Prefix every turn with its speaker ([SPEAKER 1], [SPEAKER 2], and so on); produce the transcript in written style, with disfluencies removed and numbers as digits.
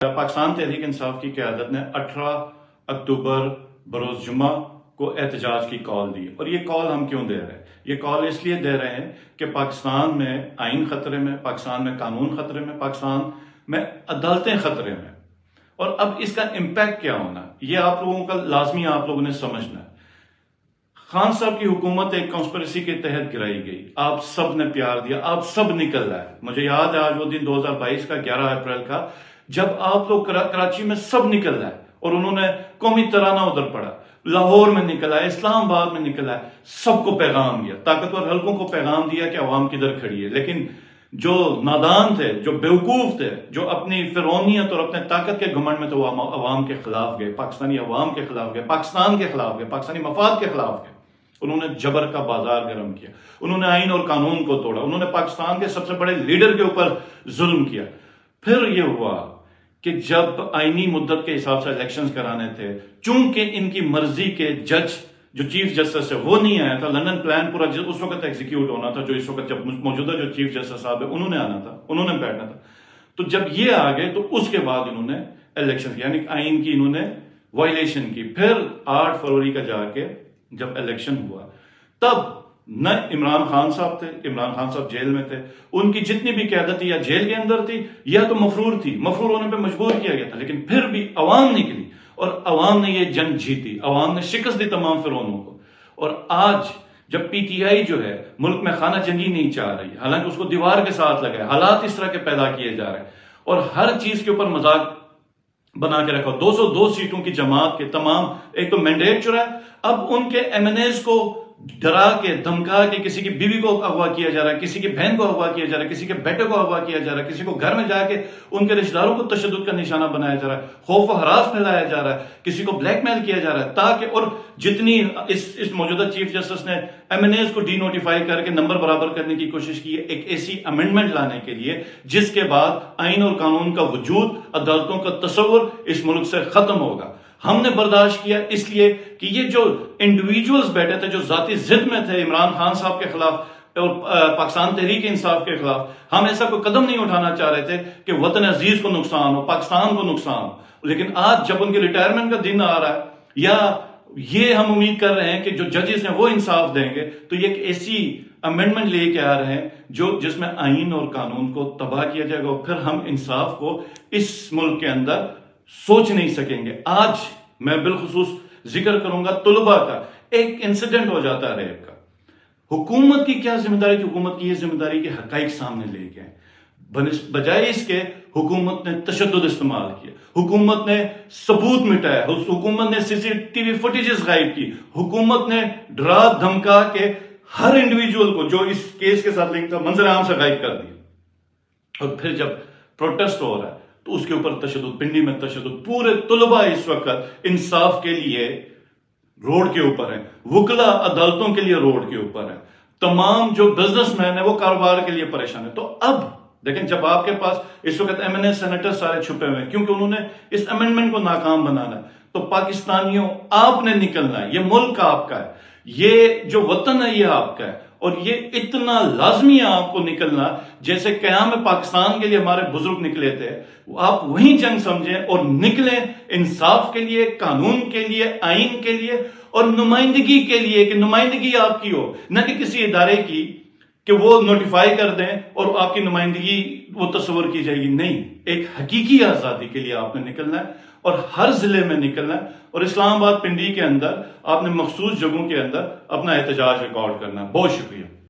[SPEAKER 1] پاکستان تحریک انصاف کی قیادت نے 18 اکتوبر بروز جمعہ کو احتجاج کی کال دی، اور یہ کال ہم کیوں دے رہے ہیں؟ یہ کال اس لیے دے رہے ہیں کہ پاکستان میں آئین خطرے میں، پاکستان میں قانون خطرے میں، پاکستان میں عدالتیں خطرے میں، اور اب اس کا امپیکٹ کیا ہونا، یہ آپ لوگوں کا لازمی آپ لوگوں نے سمجھنا ہے۔ خان صاحب کی حکومت ایک کانسپریسی کے تحت گرائی گئی، آپ سب نے پیار دیا، آپ سب نکل رہے ہیں۔ مجھے یاد ہے آج وہ دن 2022 کا 11 اپریل کا، جب آپ لوگ کراچی میں سب نکل رہے ہیں اور انہوں نے قومی ترانہ ادھر پڑا، لاہور میں نکلا ہے، اسلام آباد میں نکلا ہے، سب کو پیغام دیا، طاقتور حلقوں کو پیغام دیا کہ عوام کدھر کھڑی ہے۔ لیکن جو نادان تھے، جو بیوقوف تھے، جو اپنی فرعونیت اور اپنے طاقت کے گھمنڈ میں تھے، وہ عوام کے خلاف گئے، پاکستانی عوام کے خلاف گئے، پاکستان کے خلاف گئے، پاکستانی مفاد کے خلاف گئے۔ انہوں نے جبر کا بازار گرم کیا، انہوں نے آئین اور قانون کو توڑا، انہوں نے پاکستان کے سب سے بڑے لیڈر کے اوپر ظلم کیا۔ پھر یہ ہوا کہ جب آئینی مدت کے حساب سے الیکشنز کرانے تھے، چونکہ ان کی مرضی کے جج جو چیف جسٹس ہے وہ نہیں آیا تھا، لندن پلان پورا اس وقت ایگزیکیوٹ ہونا تھا، جو اس وقت جب موجودہ جو چیف جسٹس صاحب ہے انہوں نے آنا تھا، انہوں نے بیٹھنا تھا۔ تو جب یہ آ گئے تو اس کے بعد انہوں نے الیکشن یعنی آئین کی انہوں نے وائلیشن کی۔ پھر 8 فروری کا جا کے جب الیکشن ہوا، تب نہ عمران خان صاحب تھے، عمران خان صاحب جیل میں تھے، ان کی جتنی بھی قیادت تھی یا جیل کے اندر تھی یا تو مفرور تھی، مفرور ہونے پہ مجبور کیا گیا تھا، لیکن پھر بھی عوام نکلی اور عوام نے یہ جنگ جیتی، عوام نے شکست دی تمام فرعونوں کو۔ اور آج جب پی ٹی آئی جو ہے ملک میں خانہ جنگی نہیں چاہ رہی، حالانکہ اس کو دیوار کے ساتھ لگا ہے، حالات اس طرح کے پیدا کیے جا رہے ہیں اور ہر چیز کے اوپر مذاق بنا کے رکھا، 202 سیٹوں کی جماعت کے تمام ایک تو مینڈیٹ چرا ہے، اب ان کے ایم این ایز کو ڈرا کے دھمکا کے کسی کی بیوی کو اغوا کیا جا رہا ہے، کسی کی بہن کو اغوا کیا جا رہا ہے، کسی کے بیٹے کو اغوا کیا جا رہا ہے، کسی کو گھر میں جا کے ان کے رشتہ داروں کو تشدد کا نشانہ بنایا جا رہا ہے، خوف و ہراس پھیلایا جا رہا ہے، کسی کو بلیک میل کیا جا رہا ہے، تاکہ اور جتنی اس موجودہ چیف جسٹس نے ایم این ایز کو ڈی نوٹیفائی کر کے نمبر برابر کرنے کی کوشش کی ہے ایک ایسی امینڈمنٹ لانے کے لیے جس کے بعد آئین اور قانون کا وجود، عدالتوں کا تصور اس ملک سے ختم ہوگا۔ ہم نے برداشت کیا اس لیے کہ یہ جو انڈیویجولز بیٹھے تھے، جو ذاتی ضد میں تھے عمران خان صاحب کے خلاف اور پاکستان تحریک انصاف کے خلاف، ہم ایسا کوئی قدم نہیں اٹھانا چاہ رہے تھے کہ وطن عزیز کو نقصان ہو، پاکستان کو نقصان ہو۔ لیکن آج جب ان کے ریٹائرمنٹ کا دن آ رہا ہے، یا یہ ہم امید کر رہے ہیں کہ جو ججز ہیں وہ انصاف دیں گے، تو یہ ایک ایسی امینڈمنٹ لے کے آ رہے ہیں جس میں آئین اور قانون کو تباہ کیا جائے گا، اور پھر ہم انصاف کو اس ملک کے اندر سوچ نہیں سکیں گے۔ آج میں بالخصوص ذکر کروں گا طلباء کا، ایک انسیڈنٹ ہو جاتا ہے ریپ کا۔ حکومت کی کیا ذمہ داری تھی؟ حکومت کی یہ ذمہ داری کہ حقائق سامنے لے کے آئیں، بجائے اس کے حکومت نے تشدد استعمال کیا، حکومت نے ثبوت مٹایا، حکومت نے سی سی ٹی وی فوٹیجز غائب کی، حکومت نے ڈرا دھمکا کے ہر انڈیویجول کو جو اس کیس کے ساتھ لنک تھا منظر عام سے غائب کر دیا۔ اور پھر جب پروٹیسٹ ہو رہا ہے تو اس کے اوپر تشدد، پنڈی میں تشدد، پورے طلباء اس وقت انصاف کے لیے روڈ کے اوپر ہیں، وکلا عدالتوں کے لیے روڈ کے اوپر ہیں، تمام جو بزنس مین ہیں وہ کاروبار کے لیے پریشان ہیں۔ تو اب دیکھیں، جب آپ کے پاس اس وقت ایم این اے سینیٹر سارے چھپے ہوئے ہیں کیونکہ انہوں نے اس امینڈمنٹ کو ناکام بنانا ہے، تو پاکستانیوں آپ نے نکلنا ہے، یہ ملک آپ کا ہے، یہ جو وطن ہے یہ آپ کا ہے، اور یہ اتنا لازمی ہے آپ کو نکلنا جیسے قیام پاکستان کے لیے ہمارے بزرگ نکلے تھے۔ آپ وہیں جنگ سمجھیں اور نکلیں انصاف کے لیے، قانون کے لیے، آئین کے لیے اور نمائندگی کے لیے، کہ نمائندگی آپ کی ہو، نہ کہ کسی ادارے کی کہ وہ نوٹیفائی کر دیں اور آپ کی نمائندگی وہ تصور کی جائے گی۔ نہیں، ایک حقیقی آزادی کے لیے آپ نے نکلنا ہے اور ہر ضلع میں نکلنا ہے، اور اسلام آباد پنڈی کے اندر آپ نے مخصوص جگہوں کے اندر اپنا احتجاج ریکارڈ کرنا ہے۔ بہت شکریہ۔